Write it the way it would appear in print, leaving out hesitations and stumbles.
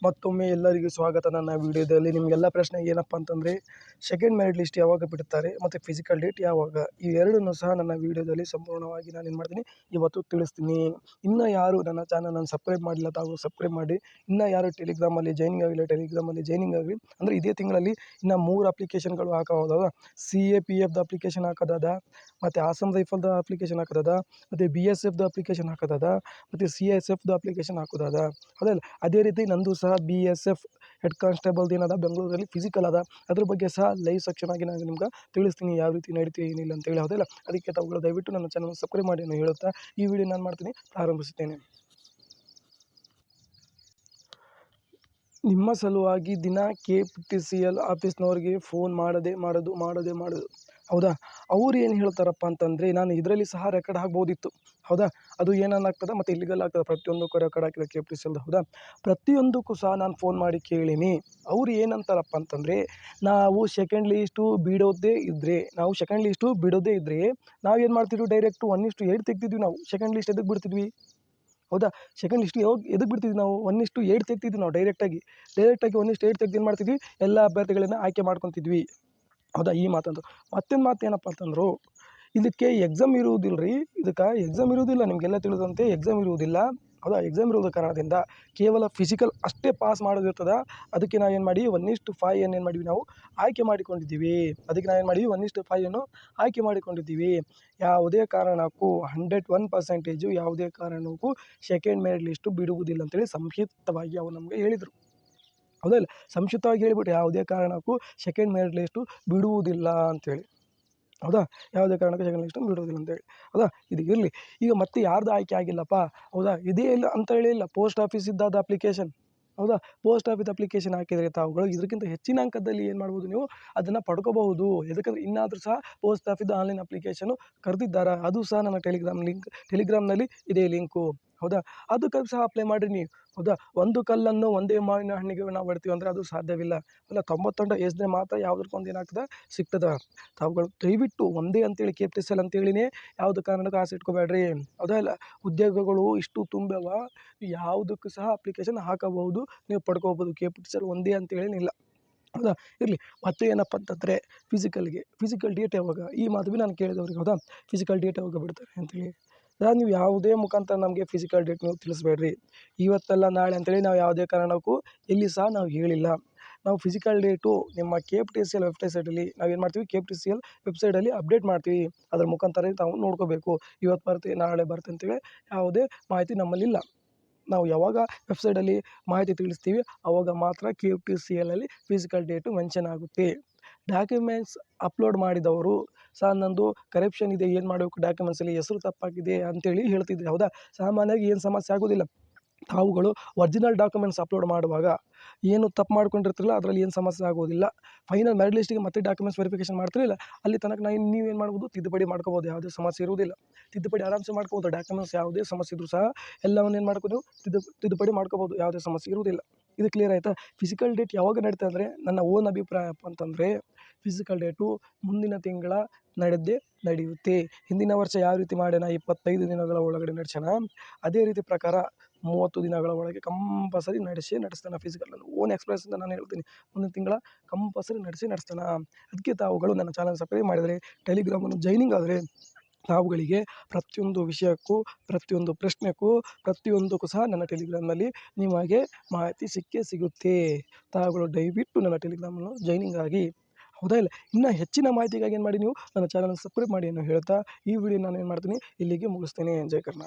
ಮತ್ತೊಮ್ಮೆ ಎಲ್ಲರಿಗೂ ಸ್ವಾಗತ. ನನ್ನ ವಿಡಿಯೋದಲ್ಲಿ ನಿಮಗೆಲ್ಲ ಪ್ರಶ್ನೆ ಏನಪ್ಪ ಅಂತಂದರೆ, ಸೆಕೆಂಡ್ ಮೆರಿಟ್ ಲಿಸ್ಟ್ ಯಾವಾಗ ಬಿಡುತ್ತಾರೆ ಮತ್ತು ಫಿಸಿಕಲ್ ಡೇಟ್ ಯಾವಾಗ, ಈ ಎರಡನ್ನೂ ಸಹ ನನ್ನ ವಿಡಿಯೋದಲ್ಲಿ ಸಂಪೂರ್ಣವಾಗಿ ನಾನು ಏನು ಮಾಡ್ತೀನಿ ಇವತ್ತು ತಿಳಿಸ್ತೀನಿ. ಇನ್ನೂ ಯಾರು ನನ್ನ ಚಾನಲನ್ನು ಸಬ್ಸ್ಕ್ರೈಬ್ ಮಾಡಿಲ್ಲ ತಾವು ಸಬ್ಸ್ಕ್ರೈಬ್ ಮಾಡಿ. ಇನ್ನೂ ಯಾರು ಟೆಲಿಗ್ರಾಮಲ್ಲಿ ಜಾಯ್ನಿಂಗ್ ಆಗಿಲ್ಲ ಟೆಲಿಗ್ರಾಮಲ್ಲಿ ಜಾಯ್ನಿಂಗ್ ಆಗಿ. ಅಂದರೆ ಇದೇ ತಿಂಗಳಲ್ಲಿ ಇನ್ನು 3 ಅಪ್ಲಿಕೇಶನ್ಗಳು ಹಾಕೋದಾದ, CAPFದ ಅಪ್ಲಿಕೇಶನ್ ಹಾಕೋದಾದ, ಮತ್ತು ಆಸಾಮ್ ರೈಫಲ್ದ ಅಪ್ಲಿಕೇಶನ್ ಹಾಕೋದಾದ, ಮತ್ತು BSFದ ಅಪ್ಲಿಕೇಶನ್ ಹಾಕೋದಾದ, ಮತ್ತು CSFದ ಅಪ್ಲಿಕೇಶನ್ ಹಾಕೋದಾದ. ಹೌದಲ್ಲ, ಅದೇ ರೀತಿ ನಂದು ಸಹ BSF ಹೆಡ್ ಕಾನ್ಸ್ಟೇಬಲ್ದು ಏನದ ಬೆಂಗಳೂರಲ್ಲಿ ಫಿಸಿಕಲ್ ಅದ. ಅದ್ರ ಬಗ್ಗೆ ಸಹ ಲೈವ್ ಸೆಕ್ಷನ್ ಆಗಿ ನಾನು ನಿಮ್ಗೆ ತಿಳಿಸ್ತೀನಿ ಯಾವ ರೀತಿ ನಡೀತೀವಿ ಏನಿಲ್ಲ ಅಂತೇಳಿ. ಹೌದಲ್ಲ, ಅದಕ್ಕೆ ತಾವುಗಳು ದಯವಿಟ್ಟು ನನ್ನ ಚಾನಲ್ ಸಬ್ಸ್ಕ್ರೈಬ್ ಮಾಡಿ ನಾನು ಹೇಳುತ್ತಾ ಈ ವಿಡಿಯೋ ನಾನು ಮಾಡ್ತೀನಿ ಪ್ರಾರಂಭಿಸುತ್ತೇನೆ. ನಿಮ್ಮ ಸಲುವಾಗಿ ದಿನ KPTCL ಆಫೀಸ್ನವ್ರಿಗೆ ಫೋನ್ ಮಾಡೋದು. ಹೌದಾ, ಅವ್ರು ಏನು ಹೇಳ್ತಾರಪ್ಪ ಅಂತಂದರೆ, ನಾನು ಇದರಲ್ಲಿ ಸಹ ರೆಕಾರ್ಡ್ ಆಗ್ಬೋದಿತ್ತು. ಹೌದಾ, ಅದು ಏನಾಗ್ತದೆ ಮತ್ತು ಇಲ್ಲಿಗಲ್ ಆಗ್ತದೆ. ಪ್ರತಿಯೊಂದಕ್ಕೂ ರೆಕಾರ್ಡ್ ಹಾಕಿದ KPTCL. ಹೌದಾ, ಪ್ರತಿಯೊಂದಕ್ಕೂ ಸಹ ನಾನು ಫೋನ್ ಮಾಡಿ ಕೇಳೀನಿ. ಅವ್ರು ಏನಂತಾರಪ್ಪ ಅಂತಂದರೆ, ನಾವು ಸೆಕೆಂಡ್ ಲಿಸ್ಟು ಬಿಡೋದೇ ಇದ್ದರೆ ನಾವೇನು ಮಾಡ್ತಿದ್ವಿ, ಡೈರೆಕ್ಟು 1:8 ತೆಗ್ತಿದ್ವಿ. ನಾವು ಸೆಕೆಂಡ್ ಲಿಸ್ಟ್ ಎದಕ್ಕೆ ಬಿಡ್ತಿದ್ವಿ? ಹೌದಾ, ಸೆಕೆಂಡ್ ಲಿಸ್ಟ್ ಎದಕ್ಕೆ ಬಿಡ್ತಿದ್ವಿ ನಾವು? 1:8 ತೆಗ್ತಿದ್ವಿ ನಾವು ಡೈರೆಕ್ಟಾಗಿ 1:8 ತೆಗ್ದು ಏನು ಮಾಡ್ತಿದ್ವಿ, ಎಲ್ಲ ಅಭ್ಯರ್ಥಿಗಳನ್ನ ಆಯ್ಕೆ ಮಾಡ್ಕೊತಿದ್ವಿ. ಹೌದಾ, ಈ ಮಾತಂದು ಮತ್ತೊಂದು ಮಾತು ಏನಪ್ಪ ಅಂತಂದರು, ಇದಕ್ಕೆ ಎಕ್ಸಾಮ್ ಇರುವುದಿಲ್ಲ ರೀ. ಎಕ್ಸಾಮ್ ಇರುವುದಿಲ್ಲ, ನಿಮಗೆಲ್ಲ ತಿಳಿದಂತೆ ಎಕ್ಸಾಮ್ ಇರುವುದಿಲ್ಲ. ಹೌದಾ, ಎಕ್ಸಾಮ್ ಇರುವುದ ಕಾರಣದಿಂದ ಕೇವಲ ಫಿಸಿಕಲ್ ಅಷ್ಟೇ ಪಾಸ್ ಮಾಡೋದಿರ್ತದೆ. ಅದಕ್ಕೆ ನಾವೇನು ಮಾಡಿ 1:5 ಏನು ಮಾಡಿದ್ವಿ, ನಾವು ಆಯ್ಕೆ ಮಾಡಿಕೊಂಡಿದ್ದೀವಿ. 1:5 ಆಯ್ಕೆ ಮಾಡಿಕೊಂಡಿದ್ದೀವಿ. ಯಾವುದೇ ಕಾರಣಕ್ಕೂ 101% ಯಾವುದೇ ಕಾರಣಕ್ಕೂ ಸೆಕೆಂಡ್ ಮೆರಿಟ್ ಲಿಸ್ಟು ಬಿಡುವುದಿಲ್ಲ ಅಂತೇಳಿ ಸಂಕ್ಷಿಪ್ತವಾಗಿ ಅವ್ರು ನಮಗೆ ಹೇಳಿದರು. ಹೌದಲ್ಲ, ಸಂಕ್ಷಿಪ್ತವಾಗಿ ಹೇಳಿಬಿಟ್ಟು ಯಾವುದೇ ಕಾರಣಕ್ಕೂ ಸೆಕೆಂಡ್ ಮೆರಿಟ್ ಲಿಸ್ಟು ಬಿಡುವುದಿಲ್ಲ ಅಂತೇಳಿ. ಹೌದಾ, ಯಾವುದೇ ಕಾರಣಕ್ಕೂ ಸೆಕೆಂಡ್ ಲಿಸ್ಟು ಬಿಡುವುದಿಲ್ಲ ಅಂತೇಳಿ. ಹೌದಾ, ಇದು ಇರಲಿ. ಈಗ ಮತ್ತೆ ಯಾರ್ದು ಆಯ್ಕೆ ಆಗಿಲ್ಲಪ್ಪ, ಹೌದಾ, ಇದೇ ಇಲ್ಲ ಅಂತ ಹೇಳಿಲ್ಲ. ಪೋಸ್ಟ್ ಆಫೀಸ್ ಇದ್ದಾದ ಅಪ್ಲಿಕೇಶನ್. ಹೌದಾ, ಪೋಸ್ಟ್ ಆಫೀಸ್ ಅಪ್ಲಿಕೇಶನ್ ಹಾಕಿದರೆ ತಾವುಗಳು ಇದಕ್ಕಿಂತ ಹೆಚ್ಚಿನ ಅಂಕದಲ್ಲಿ ಏನು ಮಾಡ್ಬೋದು, ನೀವು ಅದನ್ನು ಪಡ್ಕೋಬಹುದು. ಯಾಕಂದರೆ ಇನ್ನಾದರೂ ಸಹ ಪೋಸ್ಟ್ ಆಫೀಸ್ ಆನ್ಲೈನ್ ಅಪ್ಲಿಕೇಶನು ಕರೆದಿದ್ದಾರೆ. ಅದು ಸಹ ನನ್ನ ಟೆಲಿಗ್ರಾಮ್ನಲ್ಲಿ ಇದೆ ಲಿಂಕು. ಹೌದಾ, ಅದಕ್ಕೆ ಸಹ ಅಪ್ಲೈ ಮಾಡಿರಿ ನೀವು. ಹೌದಾ, ಒಂದು ಕಲ್ಲನ್ನು ಒಂದೇ ಮಾವಿನ ಹಣ್ಣಿಗೆ ನಾವು ಹೊಡ್ತೀವಿ ಅಂದರೆ ಅದು ಸಾಧ್ಯವಿಲ್ಲ. ಅಲ್ಲ, 90 ಎಸ್ದ್ರೆ ಮಾತ್ರ ಯಾವುದಕ್ಕೊಂದು ಏನಾಗ್ತದೆ, ಸಿಗ್ತದೆ. ತಾವುಗಳು ದಯವಿಟ್ಟು ಒಂದೇ ಅಂತೇಳಿ KPTCL ಅಂತೇಳಿನೇ ಯಾವುದು ಕಾರಣಕ್ಕೂ ಆಸೆ ಇಟ್ಕೋಬೇಡ್ರಿ. ಹೌದಲ್ಲ, ಉದ್ಯೋಗಗಳು ಇಷ್ಟು ತುಂಬ್ಯವ, ಯಾವುದಕ್ಕೂ ಸಹ ಅಪ್ಲಿಕೇಶನ್ ಹಾಕಬಹುದು, ನೀವು ಪಡ್ಕೋಬೋದು. KPTCL ಒಂದೇ ಅಂತೇಳೇನಿಲ್ಲ. ಹೌದಾ, ಇರಲಿ. ಮತ್ತೆ ಏನಪ್ಪ ಅಂತಂದರೆ, ಫಿಸಿಕಲ್ ಡೇಟ್ ಯಾವಾಗ, ಈ ಮಾತು ಭೀ ನಾನು ಕೇಳಿದವ್ರಿಗೆ. ಹೌದಾ, ಫಿಸಿಕಲ್ ಡೇಟ್ ಯಾವಾಗ ಬಿಡ್ತಾರೆ ಅಂತೇಳಿ. ನೀವು ಯಾವುದೇ ಮುಖಾಂತರ ನಮಗೆ ಫಿಸಿಕಲ್ ಡೇಟ್ ನೀವು ತಿಳಿಸ್ಬೇಡ್ರಿ. ಇವತ್ತಲ್ಲ ನಾಳೆ ಅಂತೇಳಿ ನಾವು ಯಾವುದೇ ಕಾರಣಕ್ಕೂ ಎಲ್ಲಿ ಸಹ ನಾವು ಹೇಳಿಲ್ಲ. ನಾವು ಫಿಸಿಕಲ್ ಡೇಟು ನಿಮ್ಮ KPTCL ವೆಬ್ಸೈಟಲ್ಲಿ ನಾವೇನು ಮಾಡ್ತೀವಿ, KPTCL ವೆಬ್ಸೈಟಲ್ಲಿ ಅಪ್ಡೇಟ್ ಮಾಡ್ತೀವಿ. ಅದರ ಮುಖಾಂತರ ತಾವು ನೋಡ್ಕೋಬೇಕು. ಇವತ್ತು ಬರುತ್ತೆ ನಾಳೆ ಬರುತ್ತೆ ಅಂತೇಳಿ ಯಾವುದೇ ಮಾಹಿತಿ ನಮ್ಮಲ್ಲಿಲ್ಲ. ನಾವು ಯಾವಾಗ ವೆಬ್ಸೈಟಲ್ಲಿ ಮಾಹಿತಿ ತಿಳಿಸ್ತೀವಿ ಆವಾಗ ಮಾತ್ರ KPTCLಲ್ಲಿ ಫಿಸಿಕಲ್ ಡೇಟು ಮೆನ್ಷನ್ ಆಗುತ್ತೆ. ಡಾಕ್ಯುಮೆಂಟ್ಸ್ ಅಪ್ಲೋಡ್ ಮಾಡಿದವರು, ಸಹ ನಂದು ಕರಪ್ಷನ್ ಇದೆ, ಏನು ಮಾಡಬೇಕು, ಡಾಕ್ಯುಮೆಂಟ್ಸಲ್ಲಿ ಹೆಸರು ತಪ್ಪಾಗಿದೆ ಅಂತೇಳಿ ಹೇಳ್ತಿದ್ದೆ. ಹೌದಾ, ಸಾಮಾನ್ಯವಾಗಿ ಏನು ಸಮಸ್ಯೆ ಆಗೋದಿಲ್ಲ. ತಾವುಗಳು ಒರಿಜಿನಲ್ ಡಾಕ್ಯುಮೆಂಟ್ಸ್ ಅಪ್ಲೋಡ್ ಮಾಡುವಾಗ ಏನು ತಪ್ಪು ಮಾಡ್ಕೊಂಡಿರ್ತಿರಲ್ಲ, ಅದರಲ್ಲಿ ಏನು ಸಮಸ್ಯೆ ಆಗೋದಿಲ್ಲ. ಫೈನಲ್ ಮೆರಿಟ್ ಲಿಸ್ಟಿಗೆ ಮತ್ತೆ ಡಾಕ್ಯುಮೆಂಟ್ಸ್ ವೆರಿಫಿಕೇಷನ್ ಮಾಡ್ತಿರಲಿಲ್ಲ, ಅಲ್ಲಿ ತನಕ ನೀವೇನು ಮಾಡ್ಬೋದು, ತಿದ್ದುಪಡಿ ಮಾಡ್ಕೋಬೋದು. ಯಾವುದೇ ಸಮಸ್ಯೆ ಇರುವುದಿಲ್ಲ. ತಿದ್ದುಪಡಿ ಆರಾಮ್ಸೆ ಮಾಡ್ಕೋಬೋದು. ಡಾಕ್ಯುಮೆಂಟ್ಸ್ ಯಾವುದೇ ಸಮಸ್ಯೆ ಇದ್ದರೂ ಸಹ ಎಲ್ಲವನ್ನೇನು ಮಾಡ್ಬೋದು, ತಿದ್ದುಪಡಿ ಮಾಡ್ಕೋಬೋದು. ಯಾವುದೇ ಸಮಸ್ಯೆ ಇರುವುದಿಲ್ಲ. ಇದು ಕ್ಲಿಯರ್ ಆಯಿತಾ? ಫಿಸಿಕಲ್ ಡೇಟ್ ಯಾವಾಗ ನಡೀತಾ ಅಂದರೆ, ನನ್ನ ಓನ್ ಅಭಿಪ್ರಾಯಪ್ಪ ಅಂತಂದರೆ, ಫಿಸಿಕಲ್ ಡೇಟು ಮುಂದಿನ ತಿಂಗಳ ನಡೆಯುತ್ತೆ. ಹಿಂದಿನ ವರ್ಷ ಯಾವ ರೀತಿ ಮಾಡ್ಯಾನ, 25 ದಿನಗಳ ಒಳಗಡೆ ನಡೆಸ್ಯಾನ, ಅದೇ ರೀತಿ ಪ್ರಕಾರ 30 ದಿನಗಳ ಒಳಗೆ ಕಂಪಲ್ಸರಿ ನಡೆಸ್ತಾನೆ ಫಿಸಿಕಲ್. ನನ್ನ ಓನ್ ಎಕ್ಸ್ಪೀರಿಯನ್ಸಿಂದ ನಾನು ಹೇಳ್ತೀನಿ, ಮುಂದಿನ ತಿಂಗಳ ಕಂಪಲ್ಸರಿ ನಡೆಸ್ತಾನೆ. ಅದಕ್ಕೆ ತಾವುಗಳು ನನ್ನ ಚಾನಲ್ ಸಬ್ಸ್ಕ್ರೈಬ್ ಮಾಡಿದರೆ, ಟೆಲಿಗ್ರಾಮನ್ನು ಜಾಯ್ನಿಂಗ್ ಆದರೆ ತಾವುಗಳಿಗೆ ಪ್ರತಿಯೊಂದು ವಿಷಯಕ್ಕೂ, ಪ್ರತಿಯೊಂದು ಪ್ರಶ್ನೆಗೂ, ಪ್ರತಿಯೊಂದಕ್ಕೂ ಸಹ ನನ್ನ ಟೆಲಿಗ್ರಾಮ್ನಲ್ಲಿ ನಿಮಗೆ ಮಾಹಿತಿ ಸಿಗುತ್ತೆ. ತಾವುಗಳು ದಯವಿಟ್ಟು ನನ್ನ ಟೆಲಿಗ್ರಾಮನ್ನು ಜಾಯ್ನಿಂಗ್ ಆಗಿ. ಹೌದಾ ಇಲ್ಲ, ಇನ್ನೂ ಹೆಚ್ಚಿನ ಮಾಹಿತಿಗಾಗಿ ಏನು ಮಾಡಿ, ನೀವು ನನ್ನ ಚಾನಲ್ ಸಬ್ಸ್ಕ್ರೈಬ್ ಮಾಡಿ ಅನ್ನೋ ಹೇಳ್ತಾ ಈ ವಿಡಿಯೋ ನಾನು ಏನು ಮಾಡ್ತೀನಿ ಇಲ್ಲಿಗೆ ಮುಗಿಸ್ತೇನೆ. ಜೈ ಕರ್ನಾಟಕ.